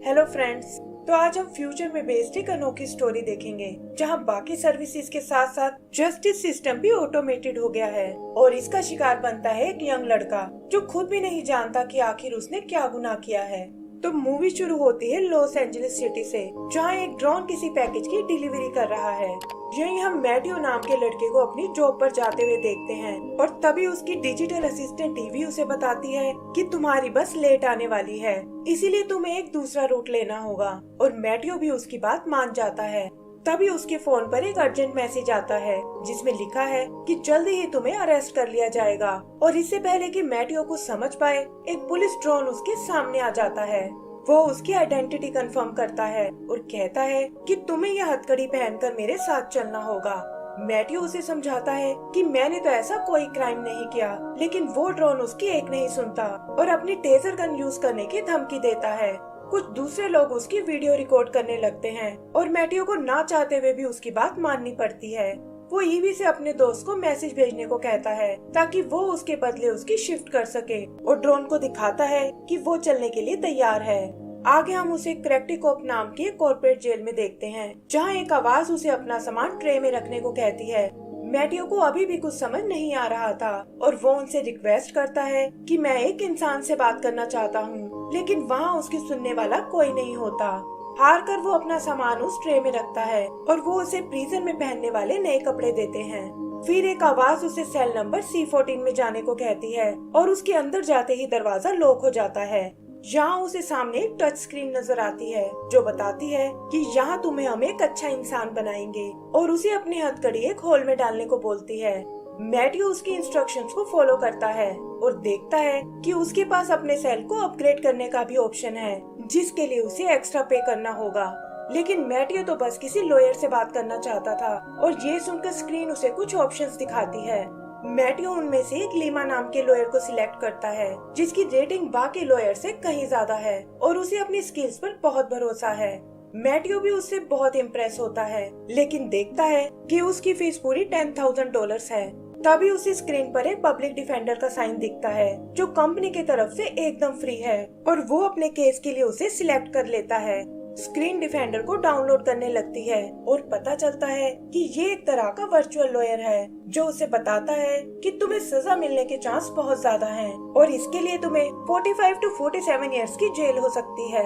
Hello friends. तो आज हम फ्यूचर में बेस्ड एक अनोखी स्टोरी देखेंगे जहां बाकी सर्विसेज के साथ साथ जस्टिस सिस्टम भी ऑटोमेटेड हो गया है और इसका शिकार बनता है एक यंग लड़का जो खुद भी नहीं जानता कि आखिर उसने क्या गुनाह किया है। तो मूवी शुरू होती है लॉस एंजलिस सिटी से, जहां एक ड्रोन किसी पैकेज की डिलीवरी कर रहा है। यहीं हम मैट्यू नाम के लड़के को अपनी जॉब पर जाते हुए देखते हैं और तभी उसकी डिजिटल असिस्टेंट टीवी उसे बताती है कि तुम्हारी बस लेट आने वाली है, इसीलिए तुम्हें एक दूसरा रूट लेना होगा। और मैट्यू भी उसकी बात मान जाता है। तभी उसके फोन पर एक अर्जेंट मैसेज आता है जिसमें लिखा है कि जल्दी ही तुम्हें अरेस्ट कर लिया जाएगा। और इससे पहले कि मैट्यू कुछ समझ पाए, एक पुलिस ड्रोन उसके सामने आ जाता है। वो उसकी आइडेंटिटी कंफर्म करता है और कहता है कि तुम्हें यह हथकड़ी पहनकर मेरे साथ चलना होगा। मैट्यू उसे समझाता है कि मैंने तो ऐसा कोई क्राइम नहीं किया, लेकिन वो ड्रोन उसकी एक नहीं सुनता और अपनी टेजर गन यूज करने की धमकी देता है। कुछ दूसरे लोग उसकी वीडियो रिकॉर्ड करने लगते हैं और मैट्यू को ना चाहते हुए भी उसकी बात माननी पड़ती है। वो ईवी से अपने दोस्त को मैसेज भेजने को कहता है ताकि वो उसके बदले उसकी शिफ्ट कर सके और ड्रोन को दिखाता है कि वो चलने के लिए तैयार है। आगे हम उसे क्रेक्टिकॉप नाम की एक कॉर्पोरेट जेल में देखते हैं, जहां एक आवाज उसे अपना सामान ट्रे में रखने को कहती है। मैट्यू को अभी भी कुछ समझ नहीं आ रहा था और वो उनसे रिक्वेस्ट करता है कि मैं एक इंसान से बात करना चाहता हूँ, लेकिन वहाँ उसकी सुनने वाला कोई नहीं होता। हार कर वो अपना सामान उस ट्रे में रखता है और वो उसे प्रिजन में पहनने वाले नए कपड़े देते हैं। फिर एक आवाज उसे सेल नंबर C14 में जाने को कहती है और उसके अंदर जाते ही दरवाजा लॉक हो जाता है। यहाँ उसे सामने एक टच स्क्रीन नजर आती है जो बताती है कि यहाँ तुम्हें हम एक अच्छा इंसान बनाएंगे और उसे अपनी हथकड़ी एक होल में डालने को बोलती है। मैट्यू उसकी इंस्ट्रक्शंस को फॉलो करता है और देखता है कि उसके पास अपने सेल को अपग्रेड करने का भी ऑप्शन है, जिसके लिए उसे एक्स्ट्रा पे करना होगा। लेकिन मैट्यू तो बस किसी लॉयर से बात करना चाहता था और ये सुनकर स्क्रीन उसे कुछ ऑप्शंस दिखाती है। मैट्यू उनमें से एक लीमा नाम के लॉयर को सिलेक्ट करता है जिसकी रेटिंग बाकी लॉयर से कहीं ज्यादा है और उसे अपनी स्किल्स पर बहुत भरोसा है। मैट्यू भी उससे बहुत इम्प्रेस होता है, लेकिन देखता है कि उसकी फीस पूरी $10,000 है। तभी उसे स्क्रीन पर एक पब्लिक डिफेंडर का साइन दिखता है जो कंपनी की तरफ से एकदम फ्री है और वो अपने केस के लिए उसे सिलेक्ट कर लेता है। स्क्रीन डिफेंडर को डाउनलोड करने लगती है और पता चलता है कि ये एक तरह का वर्चुअल लॉयर है जो उसे बताता है कि तुम्हें सजा मिलने के चांस बहुत ज्यादा हैं और इसके लिए तुम्हें 45 to 47 इयर्स की जेल हो सकती है।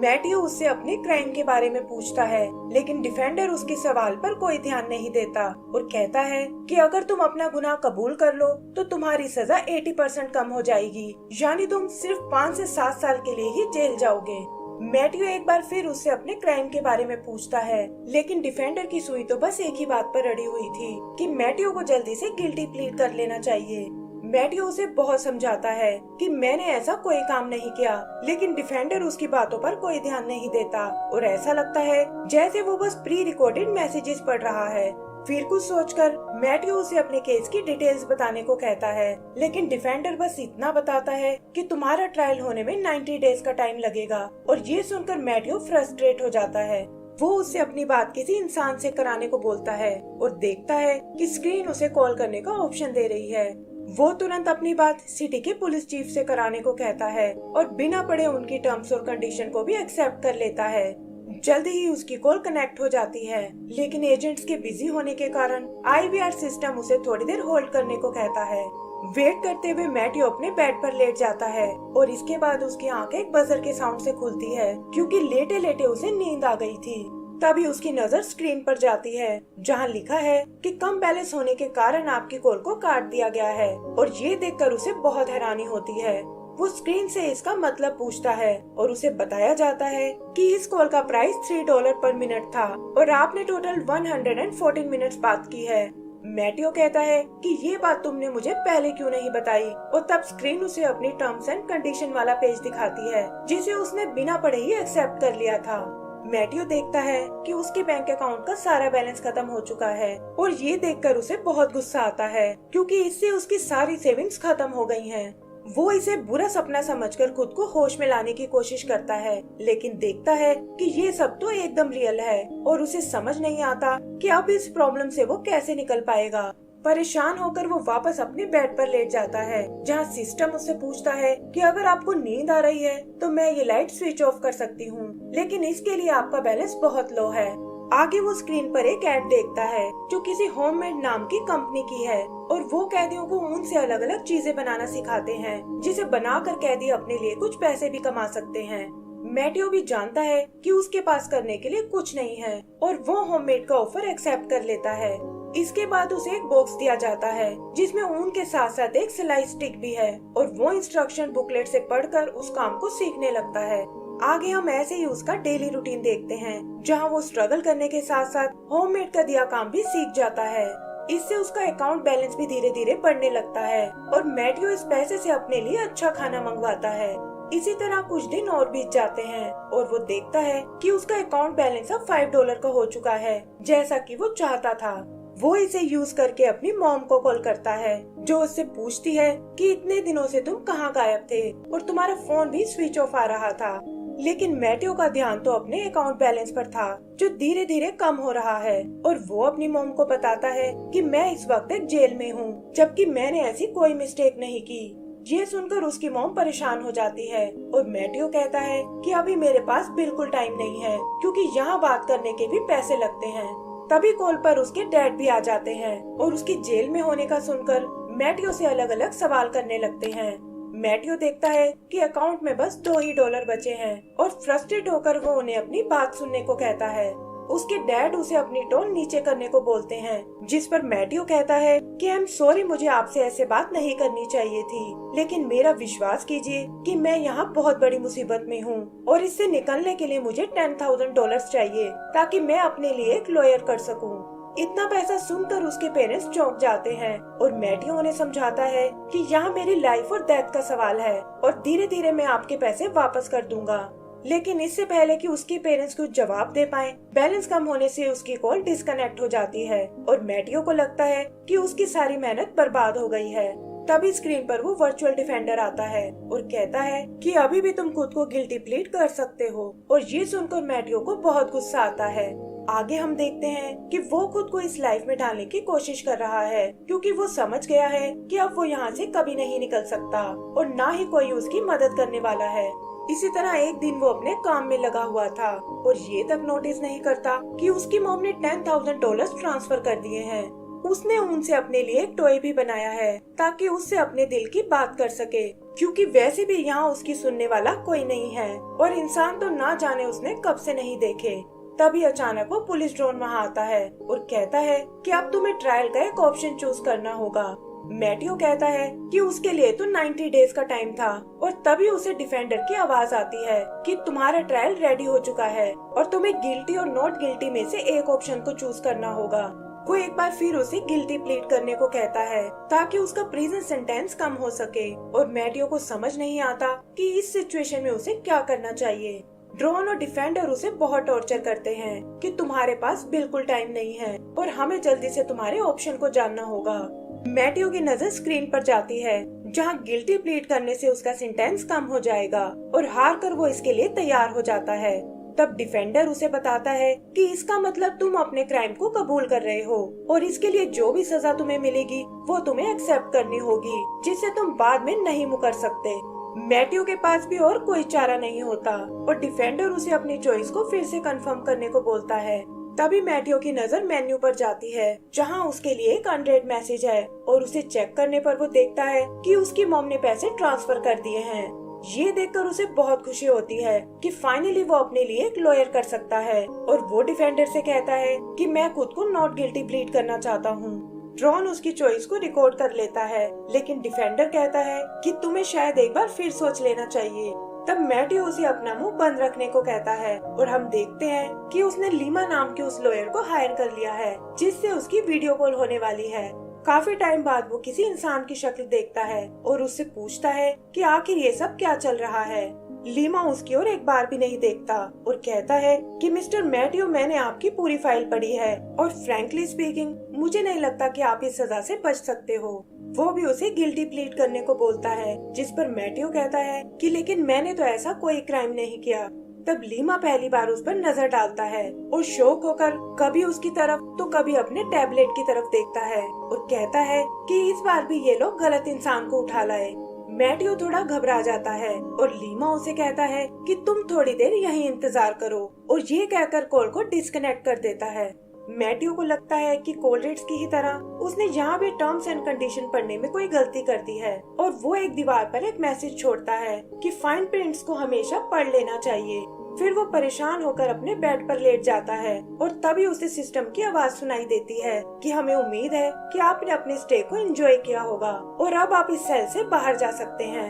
मैट्यू उससे अपने क्राइम के बारे में पूछता है, लेकिन डिफेंडर उसके सवाल पर कोई ध्यान नहीं देता और कहता है कि अगर तुम अपना गुनाह कबूल कर लो तो तुम्हारी सजा 80% कम हो जाएगी, यानी तुम सिर्फ 5 से 7 साल के लिए ही जेल जाओगे। मैट्यू एक बार फिर उससे अपने क्राइम के बारे में पूछता है, लेकिन डिफेंडर की सुई तो बस एक ही बात पर अड़ी हुई थी कि मैट्यू को जल्दी से गिल्टी प्लीड कर लेना चाहिए। मैट्यू उसे बहुत समझाता है कि मैंने ऐसा कोई काम नहीं किया, लेकिन डिफेंडर उसकी बातों पर कोई ध्यान नहीं देता और ऐसा लगता है जैसे वो बस प्री रिकॉर्डेड मैसेजेस पढ़ रहा है। फिर कुछ सोचकर मैट्यू उसे अपने केस की डिटेल्स बताने को कहता है, लेकिन डिफेंडर बस इतना बताता है कि तुम्हारा ट्रायल होने में 90 डेज का टाइम लगेगा। और ये सुनकर मैट्यू फ्रस्ट्रेट हो जाता है। वो उससे अपनी बात किसी इंसान से कराने को बोलता है और देखता है कि स्क्रीन उसे कॉल करने का ऑप्शन दे रही है। वो तुरंत अपनी बात सिटी के पुलिस चीफ से कराने को कहता है और बिना पढ़े उनकी टर्म्स और कंडीशन को भी एक्सेप्ट कर लेता है। जल्दी ही उसकी कॉल कनेक्ट हो जाती है, लेकिन एजेंट्स के बिजी होने के कारण IVR सिस्टम उसे थोड़ी देर होल्ड करने को कहता है। वेट करते हुए मैट्यू अपने बेड पर लेट जाता है और इसके बाद उसकी आंखें एक बजर के साउंड से खुलती है क्योंकि लेटे लेटे उसे नींद आ गई थी। तभी उसकी नजर स्क्रीन पर जाती है जहां लिखा है कि कम बैलेंस होने के कारण आपकी कॉल को काट दिया गया है और ये देखकर उसे बहुत हैरानी होती है। वो स्क्रीन से इसका मतलब पूछता है और उसे बताया जाता है कि इस कॉल का प्राइस $3 पर मिनट था और आपने टोटल 114 मिनट्स बात की है। मैट्यू कहता है कि ये बात तुमने मुझे पहले क्यों नहीं बताई और तब स्क्रीन उसे अपनी टर्म्स एंड कंडीशन वाला पेज दिखाती है जिसे उसने बिना पढ़े ही एक्सेप्ट कर लिया था। मैट्यू देखता है कि उसके बैंक अकाउंट का सारा बैलेंस खत्म हो चुका है और ये देखकर उसे बहुत गुस्सा आता है क्योंकि इससे उसकी सारी सेविंग्स खत्म हो गई हैं। वो इसे बुरा सपना समझकर खुद को होश में लाने की कोशिश करता है, लेकिन देखता है कि ये सब तो एकदम रियल है और उसे समझ नहीं आता कि अब इस प्रॉब्लम से वो कैसे निकल पाएगा। परेशान होकर वो वापस अपने बेड पर लेट जाता है, जहाँ सिस्टम उससे पूछता है कि अगर आपको नींद आ रही है तो मैं ये लाइट स्विच ऑफ कर सकती हूँ, लेकिन इसके लिए आपका बैलेंस बहुत लो है। आगे वो स्क्रीन पर एक ऐड देखता है जो किसी होममेड नाम की कंपनी की है और वो कैदियों को ऊन से अलग अलग चीजें बनाना सिखाते हैं, जिसे बनाकर कैदी अपने लिए कुछ पैसे भी कमा सकते हैं। मैटियो भी जानता है कि उसके पास करने के लिए कुछ नहीं है और वो होममेड का ऑफर एक्सेप्ट कर लेता है। इसके बाद उसे एक बॉक्स दिया जाता है जिसमें ऊन के साथ साथ एक सिलाई स्टिक भी है और वो इंस्ट्रक्शन बुकलेट से पढ़कर उस काम को सीखने लगता है। आगे हम ऐसे ही उसका डेली रूटीन देखते हैं, जहां वो स्ट्रगल करने के साथ साथ होममेड का दिया काम भी सीख जाता है। इससे उसका अकाउंट बैलेंस भी धीरे धीरे बढ़ने लगता है और मैटियो इस पैसे से अपने लिए अच्छा खाना मंगवाता है। इसी तरह कुछ दिन और बीत जाते हैं और वो देखता है कि उसका अकाउंट बैलेंस अब $5 का हो चुका है, जैसा कि वो चाहता था। वो इसे यूज करके अपनी मॉम को कॉल करता है, जो उससे पूछती है कि इतने दिनों से तुम कहाँ गायब थे और तुम्हारा फोन भी स्विच ऑफ आ रहा था। लेकिन मैटियो का ध्यान तो अपने अकाउंट बैलेंस पर था, जो धीरे धीरे कम हो रहा है और वो अपनी मॉम को बताता है कि मैं इस वक्त एक जेल में हूँ, जबकि मैंने ऐसी कोई मिस्टेक नहीं की। ये सुनकर उसकी मॉम परेशान हो जाती है और मैटियो कहता है कि अभी मेरे पास बिल्कुल टाइम नहीं है, क्योंकि यहाँ बात करने के भी पैसे लगते हैं। तभी कॉल पर उसके डैड भी आ जाते हैं और उसकी जेल में होने का सुनकर मैटियो से अलग अलग सवाल करने लगते हैं। मैटियो देखता है कि अकाउंट में बस $2 बचे हैं और फ्रस्ट्रेट होकर वो उन्हें अपनी बात सुनने को कहता है। उसके डैड उसे अपनी टोन नीचे करने को बोलते हैं, जिस पर मैटियो कहता है कि आई एम सॉरी, मुझे आपसे ऐसे बात नहीं करनी चाहिए थी, लेकिन मेरा विश्वास कीजिए कि मैं यहाँ बहुत बड़ी मुसीबत में हूँ और इससे निकलने के लिए मुझे $10,000 चाहिए ताकि मैं अपने लिए एक लॉयर कर सकूँ। इतना पैसा सुनकर उसके पेरेंट्स चौंक जाते हैं और मैटियो उन्हें समझाता है कि यहाँ मेरी लाइफ और डेथ का सवाल है और धीरे धीरे मैं आपके पैसे वापस कर दूंगा। लेकिन इससे पहले कि उसके पेरेंट्स कुछ जवाब दे पाएं, बैलेंस कम होने से उसकी कॉल डिस्कनेक्ट हो जाती है और मैटियो को लगता है कि उसकी सारी मेहनत बर्बाद हो गई है। तभी स्क्रीन पर वो वर्चुअल डिफेंडर आता है और कहता है कि अभी भी तुम खुद को गिल्टी प्लीड कर सकते हो, और ये सुनकर मैटियो को बहुत गुस्सा आता है। आगे हम देखते हैं कि वो खुद को इस लाइफ में डालने की कोशिश कर रहा है, क्योंकि वो समझ गया है कि अब वो यहाँ से कभी नहीं निकल सकता और ना ही कोई उसकी मदद करने वाला है। इसी तरह एक दिन वो अपने काम में लगा हुआ था और ये तक नोटिस नहीं करता कि उसकी मॉम ने $10,000 ट्रांसफर कर दिए हैं। उसने उनसे अपने लिए एक टॉय भी बनाया है ताकि उससे अपने दिल की बात कर सके, क्योंकि वैसे भी यहाँ उसकी सुनने वाला कोई नहीं है और इंसान तो ना जाने उसने कब से नहीं देखे। तभी अचानक वो पुलिस ड्रोन वहाँ आता है और कहता है कि अब तुम्हें ट्रायल का एक ऑप्शन चूज करना होगा। मैटियो कहता है कि उसके लिए तो 90 डेज का टाइम था और तभी उसे डिफेंडर की आवाज आती है कि तुम्हारा ट्रायल रेडी हो चुका है और तुम्हें गिल्टी और नॉट गिल्टी में से एक ऑप्शन को चूज करना होगा। वो एक बार फिर उसे गिल्टी प्लीड करने को कहता है ताकि उसका प्रिजन सेंटेंस कम हो सके और मैटियो को समझ नहीं आता कि इस सिचुएशन में उसे क्या करना चाहिए। ड्रोन और डिफेंडर उसे बहुत टॉर्चर करते हैं कि तुम्हारे पास बिल्कुल टाइम नहीं है और हमें जल्दी से तुम्हारे ऑप्शन को जानना होगा। मैटियो की नजर स्क्रीन पर जाती है, जहां गिल्टी प्लीड करने से उसका सेंटेंस कम हो जाएगा और हार कर वो इसके लिए तैयार हो जाता है। तब डिफेंडर उसे बताता है कि इसका मतलब तुम अपने क्राइम को कबूल कर रहे हो और इसके लिए जो भी सजा तुम्हें मिलेगी वो तुम्हें एक्सेप्ट करनी होगी, जिससे तुम बाद में नहीं मुकर सकते। मैटियो के पास भी और कोई चारा नहीं होता और डिफेंडर उसे अपनी चॉइस को फिर से कंफर्म करने को बोलता है। तभी मैटियो की नजर मेन्यू पर जाती है, जहां उसके लिए एक अनरेड मैसेज है और उसे चेक करने पर वो देखता है कि उसकी मॉम ने पैसे ट्रांसफर कर दिए हैं। ये देखकर उसे बहुत खुशी होती है कि फाइनली वो अपने लिए एक लॉयर कर सकता है और वो डिफेंडर से कहता है कि मैं खुद को नॉट गिल्टी प्लीड करना चाहता हूँ। ड्रोन उसकी चॉइस को रिकॉर्ड कर लेता है, लेकिन डिफेंडर कहता है कि तुम्हें शायद एक बार फिर सोच लेना चाहिए। तब मैटियो उसे अपना मुंह बंद रखने को कहता है और हम देखते हैं कि उसने लीमा नाम के उस लॉयर को हायर कर लिया है, जिससे उसकी वीडियो कॉल होने वाली है। काफी टाइम बाद वो किसी इंसान की शक्ल देखता है और उससे पूछता है कि आखिर ये सब क्या चल रहा है। लीमा उसकी ओर एक बार भी नहीं देखता और कहता है कि मिस्टर मैटियो, मैंने आपकी पूरी फाइल पढ़ी है और फ्रैंकली स्पीकिंग मुझे नहीं लगता कि आप इस सजा से बच सकते हो। वो भी उसे गिल्टी प्लीड करने को बोलता है, जिस पर मैटियो कहता है कि लेकिन मैंने तो ऐसा कोई क्राइम नहीं किया। तब लीमा पहली बार उस पर नजर डालता है और शौक होकर कभी उसकी तरफ तो कभी अपने टैबलेट की तरफ देखता है और कहता है कि इस बार भी ये लोग गलत इंसान को उठा लाए। मैथ्यू थोड़ा घबरा जाता है और लीमा उसे कहता है कि तुम थोड़ी देर यहीं इंतजार करो और ये कहकर कॉल को डिस्कनेक्ट कर देता है। मैथ्यू को लगता है कि कोलरेड्स की ही तरह उसने यहाँ भी टर्म्स एंड कंडीशन पढ़ने में कोई गलती कर दी है और वो एक दीवार पर एक मैसेज छोड़ता है कि फाइन प्रिंट्स को हमेशा पढ़ लेना चाहिए। फिर वो परेशान होकर अपने बेड पर लेट जाता है और तभी उसे सिस्टम की आवाज सुनाई देती है कि हमें उम्मीद है कि आपने अपने स्टे को एंजॉय किया होगा और अब आप इस सेल से बाहर जा सकते हैं।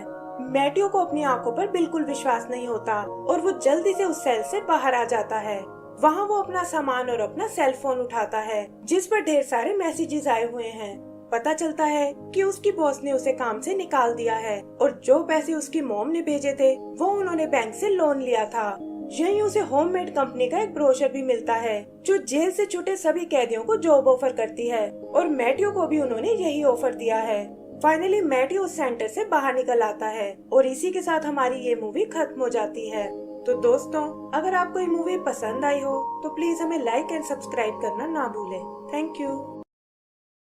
मैथ्यू को अपनी आंखों पर बिल्कुल विश्वास नहीं होता और वो जल्दी से उस सेल से बाहर आ जाता है। वहाँ वो अपना सामान और अपना सेल फोन उठाता है जिस पर ढेर सारे मैसेजेस आए हुए हैं। पता चलता है कि उसकी बॉस ने उसे काम से निकाल दिया है और जो पैसे उसकी मॉम ने भेजे थे वो उन्होंने बैंक से लोन लिया था। यहीं उसे होममेड कंपनी का एक ब्रोशर भी मिलता है जो जेल से छूटे सभी कैदियों को जॉब ऑफर करती है और मैथ्यू को भी उन्होंने यही ऑफर दिया है। फाइनली मैथ्यू उस सेंटर से बाहर निकल आता है और इसी के साथ हमारी ये मूवी खत्म हो जाती है। तो दोस्तों, अगर आपको ये मूवी पसंद आई हो तो प्लीज हमें लाइक एंड सब्सक्राइब करना ना भूलें। Thank you.